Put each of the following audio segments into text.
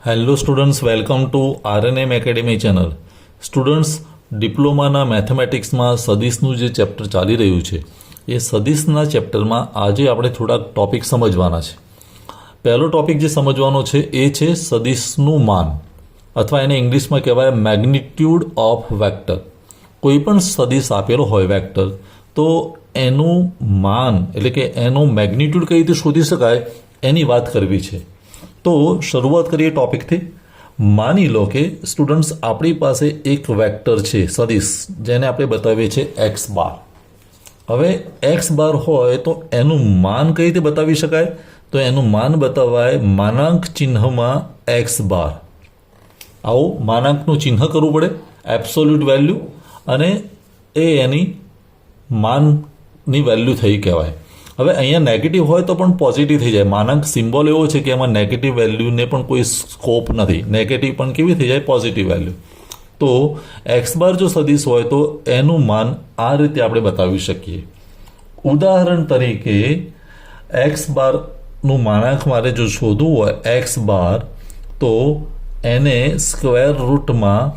Hello students, welcome to RNM academy channel. Students, ડિપ્લોમાના મેથેમેટિક્સમાં સદીશનું જે ચેપ્ટર ચાલી રહ્યું છે એ સદીશના ચેપ્ટરમાં આજે આપણે થોડાક ટોપિક સમજવાના છે. પહેલો ટોપિક જે સમજવાનો છે એ છે સદીશનું માન, અથવા એને ઇંગ્લિશમાં કહેવાય મેગ્નિટ્યુડ ઓફ વેક્ટર. કોઈ પણ સદીશ આપેલો હોય વેક્ટર, તો એનું માન એટલે કે એનો મેગ્નિટ્યુડ કઈ રીતે શોધી શકાય એની વાત કરવી છે. તો શરૂઆત કરીએ ટોપિકથી. માની લો કે સ્ટુડન્ટ્સ આપણી પાસે એક વેક્ટર છે સદીશ, જેને આપણે બતાવીએ છીએ એક્સ બાર. હવે એક્સ બાર હોય તો એનું માન કઈ રીતે બતાવી શકાય? તો એનું માન બતાવાય માનાંક ચિહ્નમાં એક્સ બાર. આવું માનાંકનું ચિહ્ન કરવું પડે, એબ્સોલ્યુટ વેલ્યુ, અને એ એની માનની વેલ્યુ થઈ કહેવાય. હવે અહીંયા નેગેટિવ હોય તો પણ પોઝિટિવ થઈ જાય. માનાંક સિમ્બોલ એવો છે કે એમાં નેગેટિવ વેલ્યુને પણ કોઈ સ્કોપ નથી. નેગેટિવ પણ કેવી થઈ જાય? Positive value. તો એક્સ બાર જો સદીશ હોય તો એનું માન આ રીતે આપણે બતાવી શકીએ. ઉદાહરણ તરીકે એક્સ બારનું માનાંક મારે જો શોધવું હોય એક્સ બાર, તો એને સ્ક્વેર રૂટમાં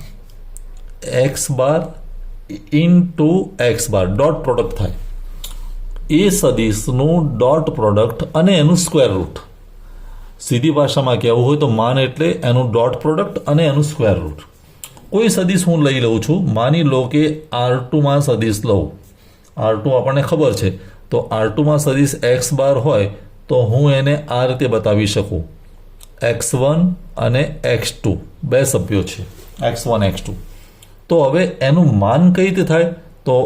x bar into x bar dot product થાય. એ સદીશનું ડોટ પ્રોડક્ટ અને એનું સ્ક્વેર રૂટ. સીધી ભાષામાં કહેવું હોય તો માન એટલે એનું ડોટ પ્રોડક્ટ અને એનું સ્ક્વેર રૂટ. કોઈ સદીશ હું લઈ લઉં છું, માની લો કે R2માં સદીશ લઉં. R2 આપણને ખબર છે, તો R2માં સદીશ એક્સ બાર હોય તો હું એને આ રીતે બતાવી શકું. x1 અને x2 બે સભ્યો છે, x1 x2. તો હવે એનું માન કઈ રીતે થાય? તો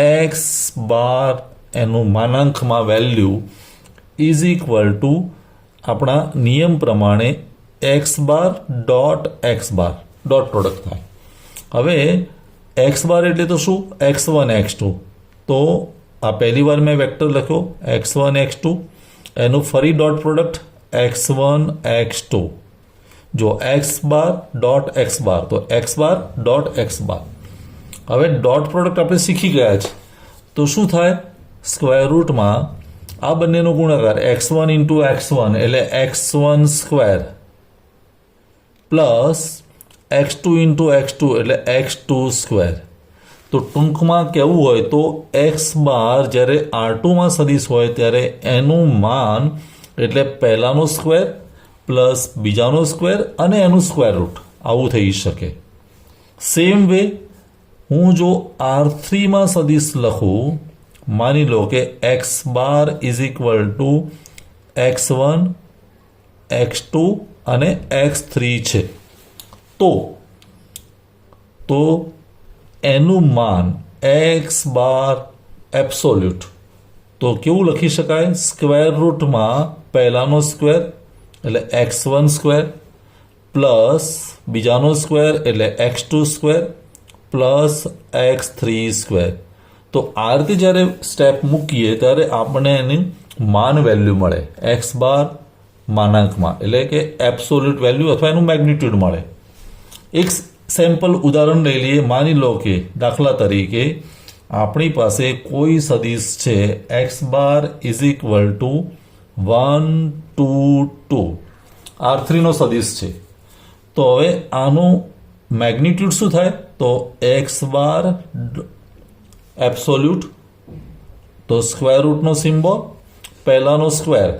એક્સ બાર એનું માનાંકમાં વેલ્યુ ઇઝ ઇક્વલ ટુ આપણા નિયમ પ્રમાણે x bar dot x bar dot product થાય. હવે એક્સ બાર એટલે તો શું? x1 x2. તો આ પહેલી વાર મેં વેક્ટર લખ્યો x1 x2, એનું ફરી ડોટ પ્રોડક્ટ x1 x2. જો x bar dot x bar, તો x bar dot x bar. હવે ડોટ પ્રોડક્ટ આપણે શીખી ગયા છે, તો શું થાય? સ્ક્વેર રૂટમાં આ બંનેનો ગુણાકાર x1 ઇન્ટુ x1 એટલે x1 square plus x2 into x2 એટલે x2 સ્ક્વેર. તો ટૂંકમાં કહેવું હોય તો એક્સ બાર જ્યારે R2માં સદીશ હોય ત્યારે એનું માન એટલે પહેલાનો સ્ક્વેર પ્લસ બીજાનો સ્ક્વેર અને એનું સ્ક્વેર રૂટ, આવું થઈ શકે. સેમ વે હું જો R3માં સદીશ લખું, માની લો કે x bar is equal to x1 x2 અને x3 છે, તો એનું માન એક્સ બાર એબ્સોલ્યુટ તો કેવું લખી શકાય? સ્ક્વેર રૂટમાં પહેલાનો સ્ક્વેર એટલે x1 સ્ક્વેર પ્લસ બીજાનો સ્ક્વેર એટલે x2 square plus x3 square. તો આ રીતે જ્યારે સ્ટેપ મૂકીએ ત્યારે આપણને એની માન વેલ્યુ મળે એક્સ બાર માનાંકમાં, એટલે કે એબ્સોલ્યુટ વેલ્યુ અથવા એનું મેગ્નિટ્યુડ મળે. એક સેમ્પલ ઉદાહરણ લઈ લઈએ. માની લો કે દાખલા તરીકે આપણી પાસે કોઈ સદીશ છે x bar is equal to 1 2 2. R3નો સદીશ છે. તો હવે આનું મેગ્નિટ્યુડ શું થાય? તો એક્સ બાર એબ્સોલ્યુટ, તો સ્ક્વેર રૂટનો સિમ્બોલ, પહેલાનો સ્ક્વેર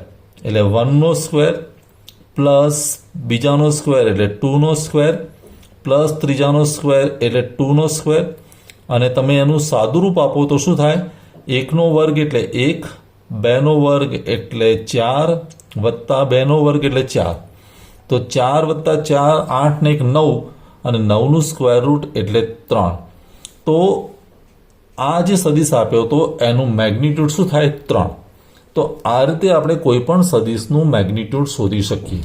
એટલે 1નો સ્ક્વેર પ્લસ બીજાનો સ્ક્વેર એટલે 2નો સ્ક્વેર પ્લસ ત્રીજાનો સ્ક્વેર એટલે 2નો સ્ક્વેર. અને તમે એનું સાદું રૂપ આપો તો શું થાય? 1નો વર્ગ એટલે 1, 2નો વર્ગ એટલે 4 વત્તા 2નો વર્ગ એટલે 4. તો 4 વત્તા 4 8 ને 1 9, અને 9નું સ્ક્વેર રૂટ એટલે 3. તો આ જે સદીશ આપ્યો તો એનું મેગ્નિટ્યુડ શું થાય? 3. તો આ રીતે આપણે કોઈ પણ સદીશનું મેગ્નિટ્યુડ શોધી શકીએ.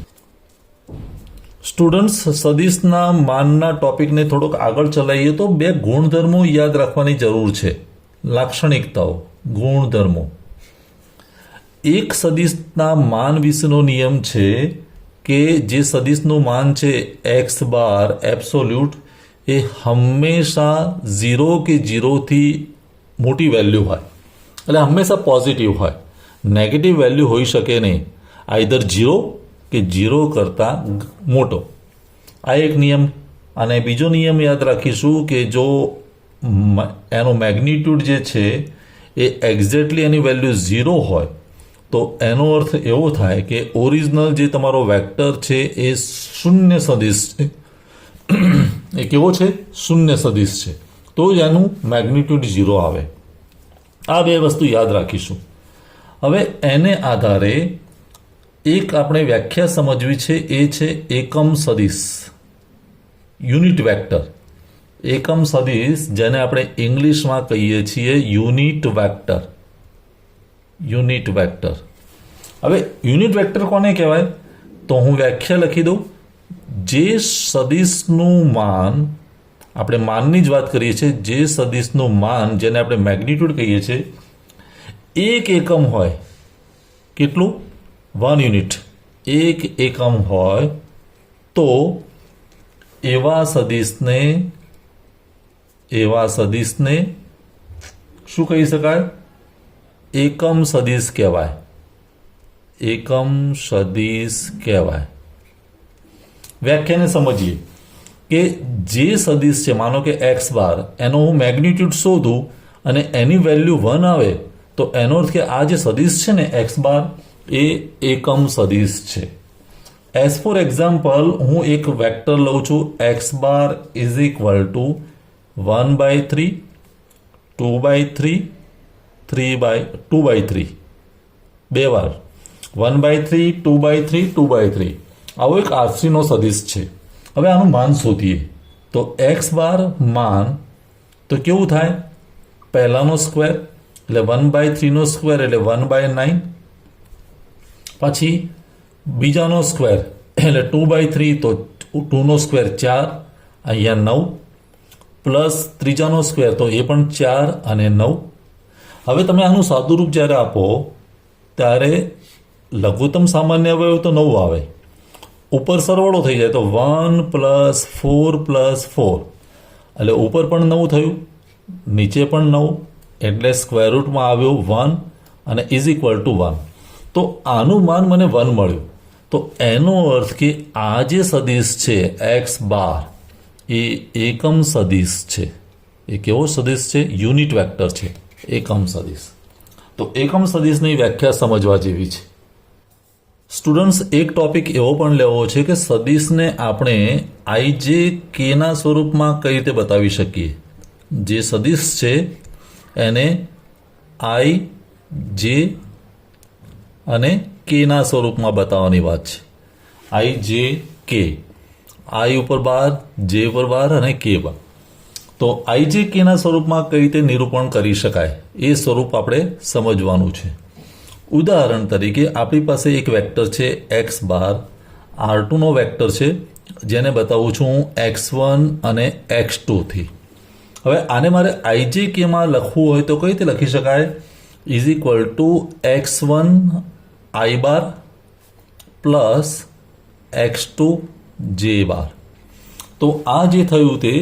સ્ટુડન્ટ્સ, સદીશના માનના ટોપિકને થોડોક આગળ ચલાવીએ તો બે ગુણધર્મો યાદ રાખવાની જરૂર છે. લાક્ષણિકતાઓ, ગુણધર્મો. એક સદીશના માન વિશેનો નિયમ છે કે જે સદીશનું માન છે એક્સ બાર એબ્સોલ્યુટ, એ હંમેશા 0 કે 0થી મોટી વેલ્યુ હોય, એટલે હંમેશા પોઝિટિવ હોય. નેગેટિવ વેલ્યુ હોઈ શકે નહીં, આઈધર 0 કે 0 કરતાં મોટો. આ એક નિયમ. અને બીજો નિયમ યાદ રાખીશું કે જો એનો મેગ્નિટ્યુડ જે છે એ એક્ઝેક્ટલી એની વેલ્યુ 0 હોય તો એનો અર્થ એવો થાય કે ઓરિજિનલ જે તમારો વેક્ટર છે એ શૂન્ય સદિશ છે. એ કેવો છે? શૂન્ય સદિશ છે. તો જ એનું મેગ્નિટ્યુડ 0 આવે. આ બે વસ્તુ યાદ રાખીશું. હવે એને આધારે એક આપણે વ્યાખ્યા સમજવી છે, એ છે એકમ સદિશ, યુનિટ વેક્ટર. એકમ સદિશ જેને આપણે ઇંગ્લિશમાં કહીએ છીએ યુનિટ વેક્ટર. Unit vector. હવે યુનિટ વેક્ટર કોને કહેવાય? તો હું વ્યાખ્યા લખી દઉં. જે સદિશનું માન, આપણે માનની જ વાત કરીએ છીએ, જે સદિશનું માન જેને આપણે મેગ્નિટ્યુડ કહીએ છીએ, એક એકમ હોય. કેટલું? 1 યુનિટ. એક એકમ હોય તો એવા સદિશને શું કહી શકાય? એકમ સદિશ કહેવાય. એકમ સદિશ કહેવાય. વ્યાખ્યાને સમજીએ કે જે સદિશ છે, માનો કે x બાર, એનો હું મેગ્નિટ્યુડ શોધું અને એની વેલ્યુ 1 આવે તો એનો અર્થ કે આ જે સદિશ છે ને x બાર, એ એકમ સદિશ છે. એઝ ફોર એક્ઝામ્પલ હું એક વેક્ટર લઉં છું, x bar is equal to 1/3, 2/3, 2/3. બે વાર 1/3, 2/3, 2/3. આવો એક R3 નો સદિશ છે. હવે આનું માન શોધીએ તો x બાર માન તો કેવું થાય? પહેલાનો સ્ક્વેર એટલે 1/3 નો સ્ક્વેર એટલે 1/9. પછી બીજાનો સ્ક્વેર એટલે 2/3 તો 2 નો સ્ક્વેર 4, અહીંયા 9, પ્લસ ત્રીજાનો સ્ક્વેર તો એ પણ 4 અને 9. હવે તમે આનું સાદુરૂપ જ્યારે આપો ત્યારે લઘુત્તમ સામાન્ય અવયવ તો 9 આવે, ઉપર સરવાળો થઈ જાય તો 1 + 4 + 4 એટલે ઉપર પણ 9 થયું, નીચે પણ 9, એટલે સ્ક્વેર રૂટમાં આવ્યો 1 અને ઇઝ ઇક્વલ ટુ 1. તો આનું માન મને 1 મળ્યું. તો એનો અર્થ કે આ જે સદિશ છે x બાર એ એકમ સદિશ છે. એ કેવો સદિશ છે? યુનિટ વેક્ટર છે, એકમ સદિશ. તો એકમ સદિશની વ્યાખ્યા સમજવા જેવી છે. સ્ટુડન્ટ્સ, એક ટોપિક એવો પણ લેવો છે કે સદિશને આપણે ijk ના સ્વરૂપમાં કઈ રીતે બતાવી શકીએ. જે સદિશ છે એને ij અને kના સ્વરૂપમાં બતાવવાની વાત છે. ijk, i ઉપર બાર, j ઉપર બાર અને k બાર. તો ijk ના સ્વરૂપમાં કઈ રીતે નિરૂપણ કરી શકાય એ સ્વરૂપ આપણે સમજવાનું છે. ઉદાહરણ તરીકે આપણી પાસે એક વેક્ટર છે x બાર, R2 નો વેક્ટર છે, જેને બતાવું છું હું x1 અને x2 થી. હવે આને મારે ijk માં લખવું હોય તો કઈ રીતે લખી શકાય? Is equal to x1 i bar plus x2 j બાર. તો આ જે થયું તે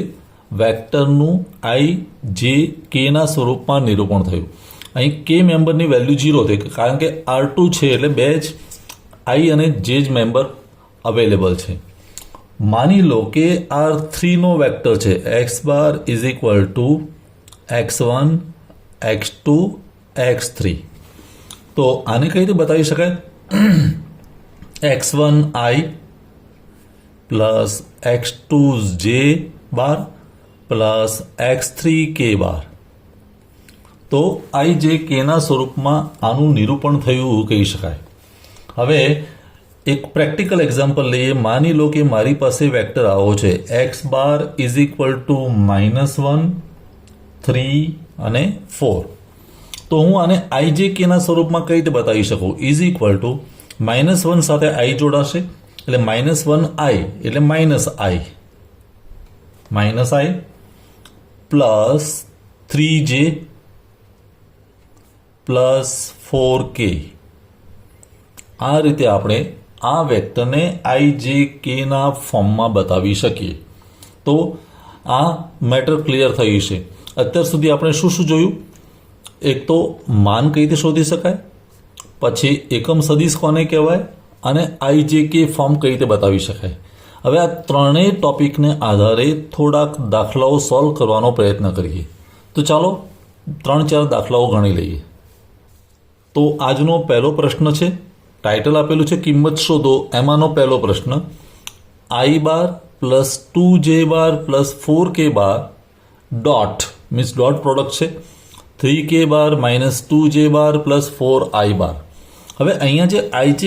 વેક્ટરનું ijk ના સ્વરૂપમાં નિરૂપણ થયું. અહીં k મેમ્બરની વેલ્યુ 0 થઈ, કારણ કે R2 છે એટલે બે જ i અને j જ મેમ્બર અવેલેબલ છે. માની લો કે R3 નો વેક્ટર છે x bar is equal to x1, x2, x3. તો આને કઈ રીતે બતાવી શકાય? x1 i plus x2 j bar plus x3 k બાર. તો ijk ના સ્વરૂપમાં આનું નિરૂપણ થયું કહી શકાય. હવે એક પ્રેક્ટિકલ એક્ઝામ્પલ લઈએ. માની લો કે મારી પાસે વેક્ટર આવો છે x bar is equal to -1, 3 અને 4. તો હું આને ijk ના સ્વરૂપમાં કઈ રીતે બતાવી શકું? ઇઝ ઇક્વલ ટુ -1 સાથે i જોડાશે એટલે -1i એટલે -i plus 3j plus 4k. આ રીતે આપણે આ વેક્ટરને ijk ના ફોર્મમાં બતાવી શકીએ. તો આ મેટર ક્લિયર થયું છે. અત્યાર સુધી આપણે શું શું જોયું? એક તો માન કઈ રીતે શોધી શકાય, પછી એકમ સદિશ કોને કહેવાય અને ijk ફોર્મ કઈ રીતે બતાવી શકાય. હવે આ ત્રણેય ટોપિકને આધારે થોડાક દાખલાઓ સોલ્વ કરવાનો પ્રયત્ન કરીએ. તો ચાલો 3-4 દાખલાઓ ગણી લઈએ. તો આજનો પહેલો પ્રશ્ન છે, ટાઇટલ આપેલું છે કિંમત શોધો. એમાંનો પહેલો પ્રશ્ન, i bar plus 2j bar plus 4k bar dot means dot product છે 3k બાર માઇનસ 2j બાર પ્લસ 4i બાર. હવે અહીંયા જે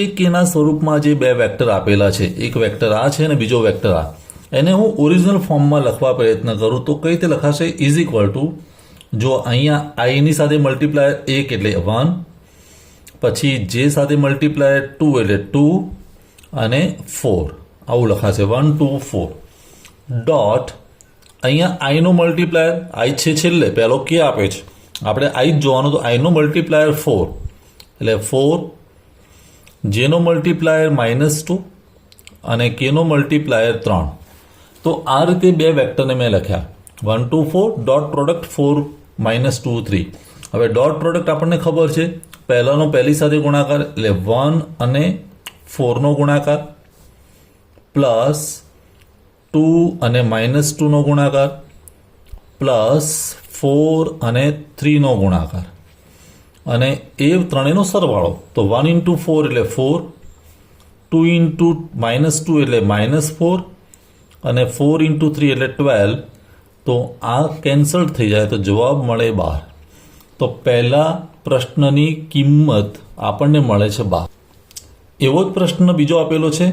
ijk ના સ્વરૂપમાં જે બે વેક્ટર આપેલા છે, એક વેક્ટર આ છે અને બીજો વેક્ટર આ, એને હું ઓરિજિનલ ફોર્મમાં લખવા પ્રયત્ન કરું તો કઈ રીતે લખાશે? ઇઝ ઇક્વલ ટુ, જો અહીંયા આઈની સાથે મલ્ટીપ્લાયર 1 એટલે 1, પછી જે સાથે મલ્ટીપ્લાયર 2 એટલે 2 અને 4, આવું લખાશે 1 2 4 ડોટ અહીંયા આઈનો મલ્ટીપ્લાયર આઈ છે છેલ્લે, પહેલો કે આપે છે, આપણે આઈ જ જોવાનું, તો આઈનો મલ્ટીપ્લાયર 4 એટલે 4, જેનો મલ્ટીપ્લાયર -2 અને કેનો મલ્ટીપ્લાયર 3. તો આ રીતે બે વેક્ટરને મેં લખ્યા 1 2 4 ડોટ પ્રોડક્ટ 4 -2 3. હવે ડોટ પ્રોડક્ટ આપણને ખબર છે, પહેલાનો પહેલી સાથે ગુણાકાર એટલે 1 અને 4નો ગુણાકાર પ્લસ 2 અને -2નો ગુણાકાર પ્લસ 4 અને 3નો ગુણાકાર અને એ ત્રણેયનો સરવાળો. તો 1 × 4 એટલે 4, 2 × -2 એટલે -4 અને 4 × 3 એટલે 12. તો આ કેન્સલ થઈ જાય તો જવાબ મળે 12. તો પહેલા પ્રશ્નની કિંમત આપણને મળે છે 12. એવો જ પ્રશ્ન બીજો આપેલો છે,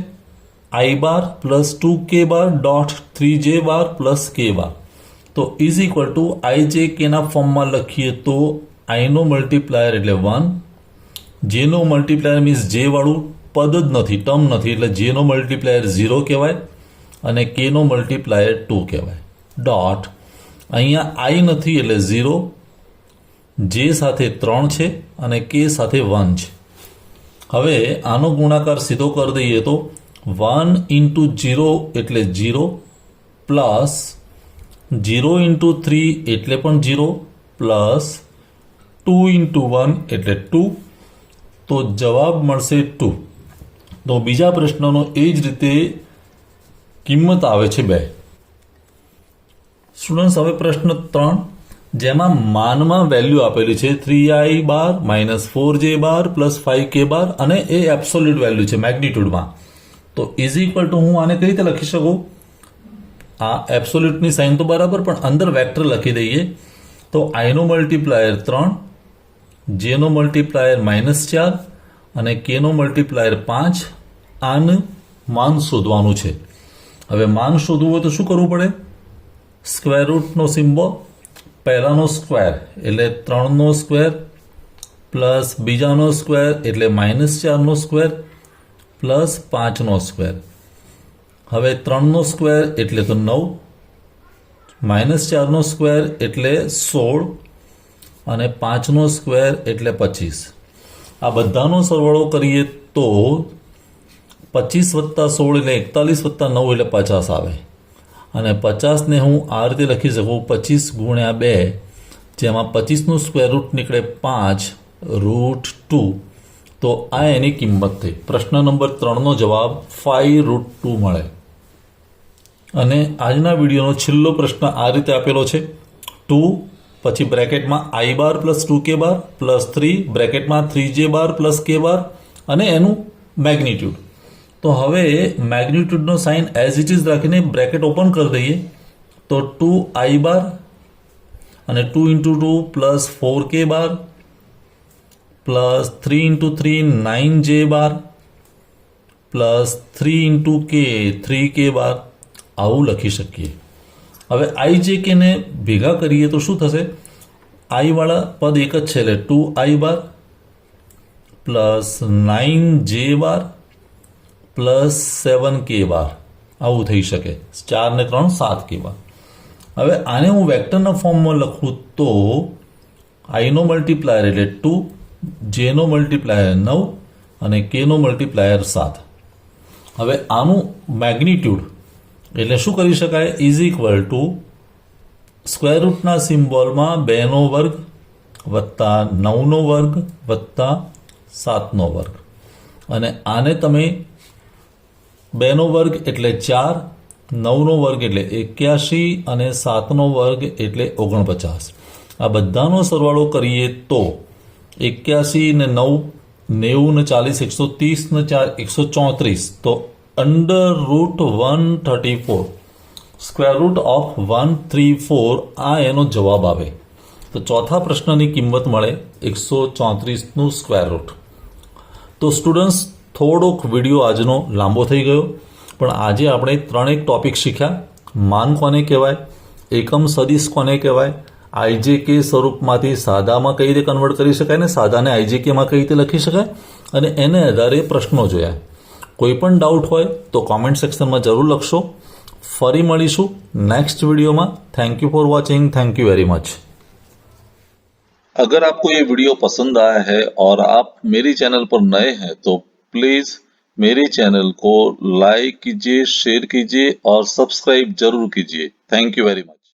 i bar plus 2k bar dot 3j bar plus k બાર. તો ઇઝ ઇક્વલ ટુ ijk ના ફોર્મમાં લખીએ તો આઈનો મલ્ટીપ્લાયર એટલે 1, જેનો મલ્ટીપ્લાયર મીન્સ જે વાળું પદ જ નથી, ટર્મ નથી, એટલે જેનો મલ્ટીપ્લાયર 0 કહેવાય અને કેનો મલ્ટીપ્લાયર 2 કહેવાય. ડોટ અહીંયા આઈ નથી એટલે 0, જે સાથે 3 છે અને કે સાથે 1 છે. હવે આનો ગુણાકાર સીધો કરી દઈએ તો 1 × 0 એટલે 0 પ્લસ 0 × 3 એટલે પણ 0 પ્લસ 2 × 1 એટલે 2. તો જવાબ મળશે 2. તો બીજા પ્રશ્નનો એ જ રીતે કિંમત આવે છે 2. સ્ટુડન્ટ્સ, હવે પ્રશ્ન 3, જેમાં માનમાં વેલ્યુ આપેલી છે 3i બાર માઇનસ 4j બાર પ્લસ 5k બાર અને એ એબ્સોલ્યુટ વેલ્યુ છે મેગ્નિટ્યુડમાં. તો ઇઝ ઇક્વલ ટુ હું આને કઈ રીતે લખી શકું? આ એબ્સોલ્યુટની સાઇન તો બરાબર, પણ અંદર વેક્ટર લખી દઈએ. તો આઈનો મલ્ટીપ્લાયર 3, જેનો મલ્ટીપ્લાયર -4 અને કેનો મલ્ટીપ્લાયર 5. આનું માન શોધવાનું છે. હવે માન શોધવું હોય તો શું કરવું પડે? સ્ક્વેર રૂટનો સિમ્બોલ, પહેલાનો સ્ક્વેર એટલે 3નો સ્ક્વેર પ્લસ બીજાનો સ્ક્વેર એટલે -4નો સ્ક્વેર પ્લસ 5નો સ્ક્વેર. હવે 3નો સ્ક્વેર એટલે તો 9, -4નો સ્ક્વેર એટલે 16 અને 5નો સ્ક્વેર એટલે 25. આ બધાનો સરવાળો કરીએ તો 25 + 16 એટલે 41 + 9 એટલે 50 આવે. અને 50ને હું આ રીતે લખી શકું 25 × 2, જેમાં 25નું સ્ક્વેર રૂટ નીકળે 5 √2. તો આ એની કિંમત થઈ. પ્રશ્ન નંબર 3નો જવાબ 5√2 મળે. અને આજના વિડીયોનો છેલ્લો પ્રશ્ન આ રીતે આપેલો છે, 2 પછી બ્રેકેટમાં i bar plus 2k bar plus 3 બ્રેકેટમાં 3j bar plus k બાર અને એનું મેગ્નિટ્યુડ. તો હવે મેગ્નિટ્યુડનો સાઇન એઝ ઇટ ઇઝ રાખીને બ્રેકેટ ઓપન કરી દઈએ. તો 2i બાર અને 2 × 2 પ્લસ 4k બાર પ્લસ 3 × 3 9j બાર પ્લસ 3 × k 3k બાર, આવું લખી શકીએ. હવે ijk ને ભેગા કરીએ તો શું થશે? આઈ વાળા પદ એક જ છે એટલે 2i બાર પ્લસ 9j બાર પ્લસ 7k બાર, આવું થઈ શકે. 4 ને 3 7k બાર. હવે આને હું વેક્ટરના ફોર્મમાં લખું તો આઈનો મલ્ટીપ્લાયર એટલે 2, જેનો મલ્ટીપ્લાયર 9 અને કેનો મલ્ટીપ્લાયર 7. હવે આનું મેગ્નિટ્યુડ એટલે શું કરી શકાય? ઇઝ ઇક્વલ ટુ સ્ક્વેર રૂટના સિમ્બોલમાં 2નો વર્ગ વત્તા 9નો વર્ગ વત્તા 7નો વર્ગ. અને આને તમે 2નો વર્ગ એટલે 4, 9નો વર્ગ એટલે 81 અને 7નો વર્ગ એટલે 49. આ બધાનો સરવાળો કરીએ તો 81 ને 9, 90 ને 40, 130 ને 4, 134. તો √134, સ્ક્વેર રૂટ ઓફ 134, આ એનો જવાબ આવે. તો ચોથા પ્રશ્નની કિંમત મળે 134નું સ્ક્વેર રૂટ. તો સ્ટુડન્ટ્સ, થોડોક વિડીયો આજનો લાંબો થઈ ગયો, પણ આજે આપણે 3 ટોપિક શીખ્યા. માન કોને કહેવાય, એકમ સદિશ કોને કહેવાય, આઈજેકે સ્વરૂપમાંથી સાદામાં કઈ રીતે કન્વર્ટ કરી શકાય ને સાદાને આઈજેકેમાં કઈ રીતે લખી શકાય, અને એને આધારે પ્રશ્નો જોયા. કોઈ પણ ડાઉટ હોય તો કોમેન્ટ સેક્શનમાં જરૂર લખશો. ફરી મળીશું नेक्स्ट वीडियो में. Thank you for watching. Thank you very much. अगर आपको ये वीडियो पसंद आया है और आप मेरी चैनल पर नए हैं तो प्लीज मेरे चैनल को लाइक कीजिए, शेयर कीजिए और सब्सक्राइब जरूर कीजिए. Thank you very much.